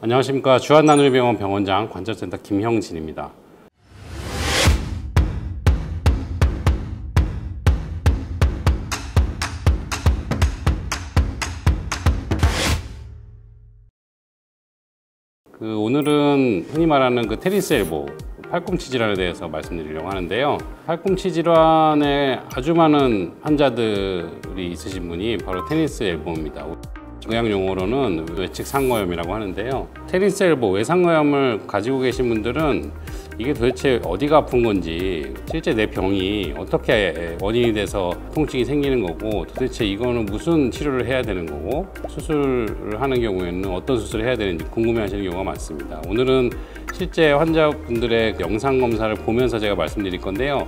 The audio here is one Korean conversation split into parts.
안녕하십니까. 주한나누리병원 병원장 관절센터 김형진입니다. 오늘은 흔히 말하는 테니스 엘보, 팔꿈치 질환에 대해서 말씀드리려고 하는데요. 팔꿈치 질환에 아주 많은 환자들이 있으신 분이 바로 테니스 엘보입니다. 의학 용어로는 외측 상거염이라고 하는데요. 테니스 엘보, 외상거염을 가지고 계신 분들은 이게 도대체 어디가 아픈 건지, 실제 내 병이 어떻게 원인이 돼서 통증이 생기는 거고, 도대체 이거는 무슨 치료를 해야 되는 거고, 수술을 하는 경우에는 어떤 수술을 해야 되는지 궁금해 하시는 경우가 많습니다. 오늘은 실제 환자분들의 영상 검사를 보면서 제가 말씀드릴 건데요.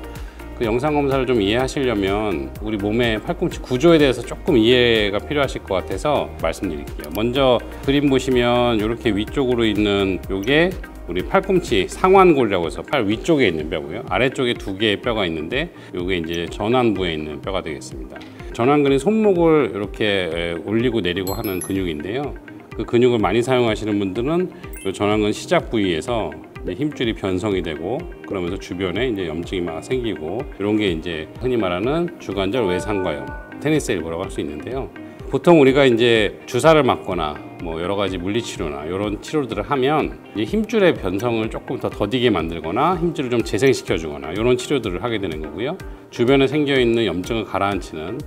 그 영상 검사를 좀 이해하시려면 우리 몸의 팔꿈치 구조에 대해서 조금 이해가 필요하실 것 같아서 말씀드릴게요. 먼저 그림 보시면 이렇게 위쪽으로 있는 요게 우리 팔꿈치 상완골이라고 해서 팔 위쪽에 있는 뼈고요. 아래쪽에 두 개의 뼈가 있는데 요게 이제 전완부에 있는 뼈가 되겠습니다. 전완근이 손목을 이렇게 올리고 내리고 하는 근육인데요. 그 근육을 많이 사용하시는 분들은 이 전완근 시작 부위에서 힘줄이 변성이 되고, 그러면서 주변에 이제 염증이 막 생기고, 이런 게 이제 흔히 말하는 주관절 외상거염, 테니스 엘보라고 할 수 있는데요. 보통 우리가 이제 주사를 맞거나 뭐 여러 가지 물리치료나 이런 치료들을 하면 이제 힘줄의 변성을 조금 더 더디게 만들거나 힘줄을 좀 재생시켜 주거나 이런 치료들을 하게 되는 거고요. 주변에 생겨 있는 염증을 가라앉히는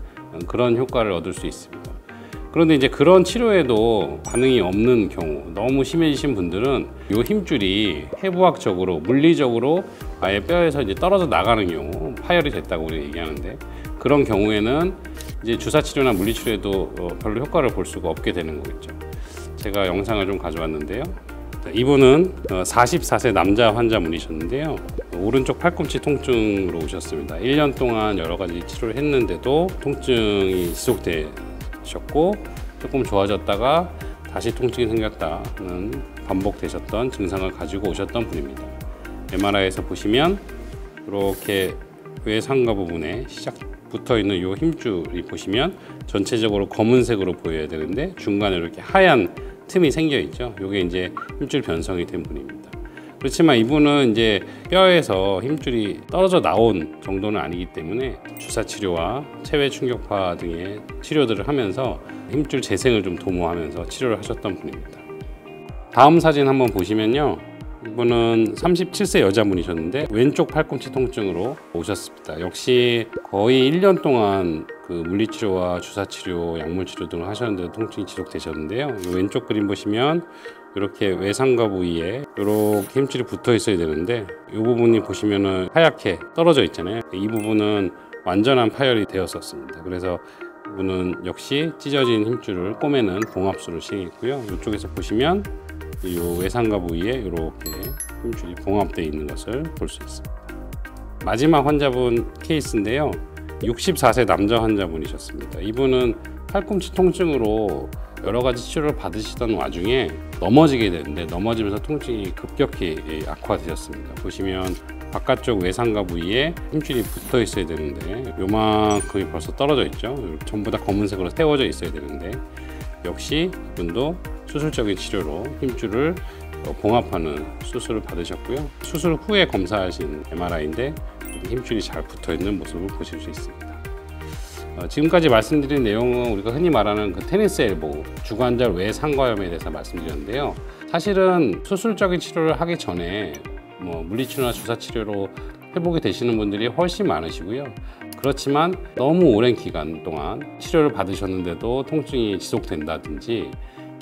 그런 효과를 얻을 수 있습니다. 그런데 이제 그런 치료에도 반응이 없는 경우, 너무 심해지신 분들은 이 힘줄이 해부학적으로, 물리적으로 아예 뼈에서 이제 떨어져 나가는 경우, 파열이 됐다고 우리 얘기하는데, 그런 경우에는 이제 주사 치료나 물리 치료에도 별로 효과를 볼 수가 없게 되는 거겠죠. 제가 영상을 좀 가져왔는데요. 이분은 44세 남자 환자분이셨는데요. 오른쪽 팔꿈치 통증으로 오셨습니다. 1년 동안 여러 가지 치료를 했는데도 통증이 지속되셨고, 조금 좋아졌다가 다시 통증이 생겼다는 반복되셨던 증상을 가지고 오셨던 분입니다. MRI에서 보시면 이렇게 외상가 부분에 시작 붙어 있는 이 힘줄이 보시면 전체적으로 검은색으로 보여야 되는데 중간에 이렇게 하얀 틈이 생겨 있죠. 이게 이제 힘줄 변성이 된 분입니다. 그렇지만 이분은 이제 뼈에서 힘줄이 떨어져 나온 정도는 아니기 때문에 주사 치료와 체외 충격파 등의 치료들을 하면서 힘줄 재생을 좀 도모하면서 치료를 하셨던 분입니다. 다음 사진 한번 보시면요. 이분은 37세 여자분이셨는데 왼쪽 팔꿈치 통증으로 오셨습니다. 역시 거의 1년 동안 그 물리치료와 주사치료, 약물치료 등을 하셨는데 통증이 지속되셨는데요. 왼쪽 그림 보시면 이렇게 외상가 부위에 이렇게 힘줄이 붙어 있어야 되는데, 이 부분이 보시면은 하얗게 떨어져 있잖아요. 이 부분은 완전한 파열이 되었었습니다. 그래서 이분은 역시 찢어진 힘줄을 꼬매는 봉합술을 시행했고요. 이쪽에서 보시면 이 외상가 부위에 이렇게 힘줄이 봉합되어 있는 것을 볼 수 있습니다. 마지막 환자분 케이스인데요. 64세 남자 환자분이셨습니다. 이분은 팔꿈치 통증으로 여러 가지 치료를 받으시던 와중에 넘어지게 되는데, 넘어지면서 통증이 급격히 악화되셨습니다. 보시면 바깥쪽 외상가 부위에 힘줄이 붙어 있어야 되는데 요만큼이 벌써 떨어져 있죠. 전부 다 검은색으로 세워져 있어야 되는데, 역시 이분도 수술적인 치료로 힘줄을 봉합하는 수술을 받으셨고요. 수술 후에 검사하신 MRI인데 힘줄이 잘 붙어 있는 모습을 보실 수 있습니다. 지금까지 말씀드린 내용은 우리가 흔히 말하는 테니스 엘보, 주관절 외상거염에 대해서 말씀드렸는데요. 사실은 수술적인 치료를 하기 전에 물리치료나 주사치료로 회복이 되시는 분들이 훨씬 많으시고요. 그렇지만 너무 오랜 기간 동안 치료를 받으셨는데도 통증이 지속된다든지,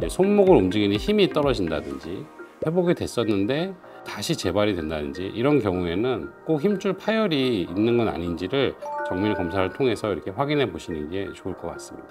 손목을 움직이는 힘이 떨어진다든지, 회복이 됐었는데 다시 재발이 된다든지, 이런 경우에는 꼭 힘줄 파열이 있는 건 아닌지를 정밀 검사를 통해서 이렇게 확인해 보시는 게 좋을 것 같습니다.